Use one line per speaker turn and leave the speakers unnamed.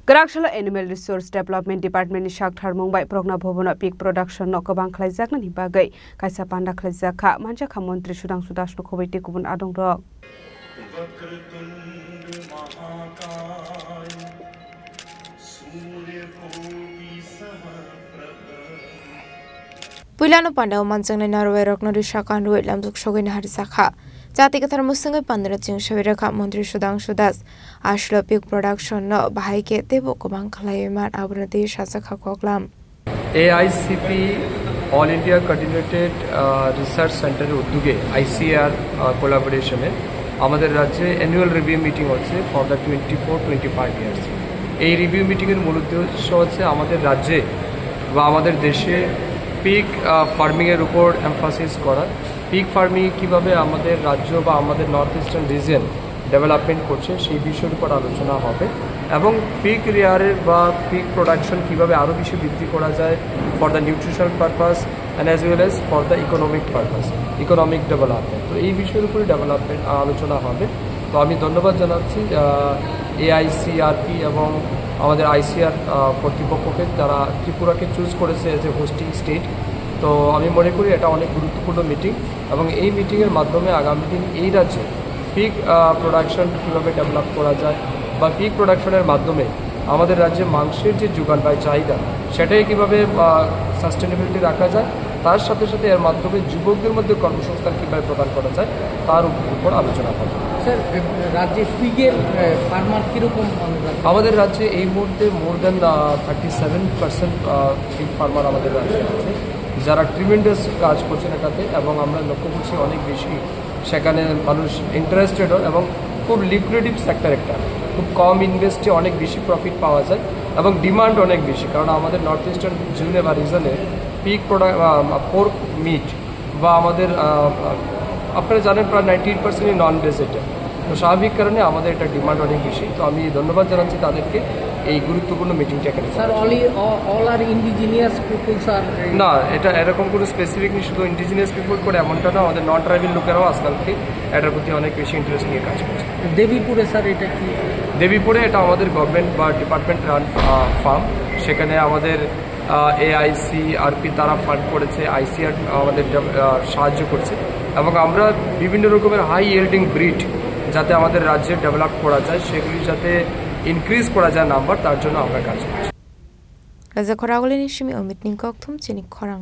Grakshalo Animal Resource Development Department ni Shakthar Mumbai Progna Bhovana Pig Production no Kabang Khlaijak ni bagai kaisa panda khlaijaka manjakha Mantri Sudhanshu Das no khobai te kubun adong rok
Puilano Pandao Mansang Narway Rock Norishakan Ruit Lamsuk Shogin Harisaka. Jatikathar Musunga Pandra Ching Shaviraka Mantri Sudhanshu Das Ashlo Pig Production no Bahaike Tebo Kabang Khlaimat Abranati Shasaka Koklam.
AICP All India Coordinated Research Center উদ্যোগে ICR কোলাবোরেশনে আমাদের রাজ্যে annual review meeting হচ্ছে for the 24-25 years. এই review মিটিংয়ের মূল উদ্দেশ্য হচ্ছে আমাদের রাজ্যে বা আমাদের দেশে পিগ ফার্মিংয়ের উপর এমফাসিস করা, পিগ ফার্মিং কীভাবে আমাদের রাজ্য বা আমাদের নর্থ ইস্টার্ন রিজিয়ন ডেভেলপমেন্ট করছে সেই বিষয়ের উপর আলোচনা হবে এবং পিগ রেয়ারের বা পিগ প্রোডাকশন কীভাবে আরও বেশি বৃদ্ধি করা যায় for the nutritional purpose and as well as for the economic purpose, economic development. তো এই বিষয়ের উপরে ডেভেলপমেন্ট আলোচনা হবে। তো আমি ধন্যবাদ জানাচ্ছি AICRP এবং আমাদের ICR কর্তৃপক্ষকে যারা ত্রিপুরাকে চুজ করেছে এজ এ হোস্টিং স্টেট। তো আমি মনে করি এটা অনেক গুরুত্বপূর্ণ মিটিং এবং এই মিটিংয়ের মাধ্যমে আগামী দিন এই রাজ্যে পিগ প্রোডাকশন কীভাবে ডেভেলপ করা যায় বা পিগ প্রোডাকশনের মাধ্যমে আমাদের রাজ্যে মাংসের যে যোগান বা চাহিদা সেটাই কীভাবে সাস্টেনেবিলিটি রাখা যায়, তার সাথে সাথে এর মাধ্যমে যুবকদের মধ্যে কর্মসংস্থান কীভাবে প্রদান করা যায় তার উপর আলোচনা করব।
স্যার, রাজ্যে পিগের ফার্মার কীরকম?
আমাদের রাজ্যে এই মুহূর্তে মোর দেন 37% পিগ ফার্মার আমাদের রাজ্যে আছে যারা ট্রিমেন্ডাস কাজ করছেন এটাতে এবং আমরা লক্ষ্য করছি অনেক বেশি সেখানে মানুষ ইন্টারেস্টেড এবং খুব লিকুইডিভ সেক্টর, একটা খুব কম ইনভেস্টে অনেক বেশি প্রফিট পাওয়া যায় এবং ডিমান্ড অনেক বেশি, কারণ আমাদের নর্থ ইস্টার্ন জোনে বা রিজনে পিগ পোর্ক মিট বা আমাদের আপনারা জানেন প্রায় 98% নন ভেজিটেরিয়ান। তো স্বাভাবিক কারণে আমাদের এটা ডিমান্ড অনেক বেশি। তো আমি ধন্যবাদ জানাচ্ছি তাদেরকে এই গুরুত্বপূর্ণ মিটিংটা এখানে।
স্যার, অল আর ইন্ডিজিনিয়াস পিপল স্যার?
না, এটা এরকম কোনো স্পেসিফিকলি শুধু ইন্ডিজিনিয়াস পিপল করে এমনটা না, আমাদের নন ট্রাইবাল লোকেরাও আজকালকে এটার প্রতি অনেক বেশি ইন্টারেস্ট নিয়ে কাজ করছে।
দেবীপুরে স্যার এটা কি?
দেবীপুরে এটা আমাদের গভর্নমেন্ট বা ডিপার্টমেন্ট রান ফার্ম, সেখানে আমাদের AICRP তারা ফান্ড করেছে, ICR আমাদের সাহায্য করছে এবং আমরা বিভিন্ন রকমের হাই ইয়েল্ডিং ব্রিড যাতে আমাদের রাজ্যে ডেভেলপ করা যায়, সেগুলি যাতে ইনক্রিজ করা যায় নাম্বার, তার জন্য আমরা কাজ করছি।
রাজা খরাগলিনী সিমি অমিত নিংকক থুম চিনি খরাং।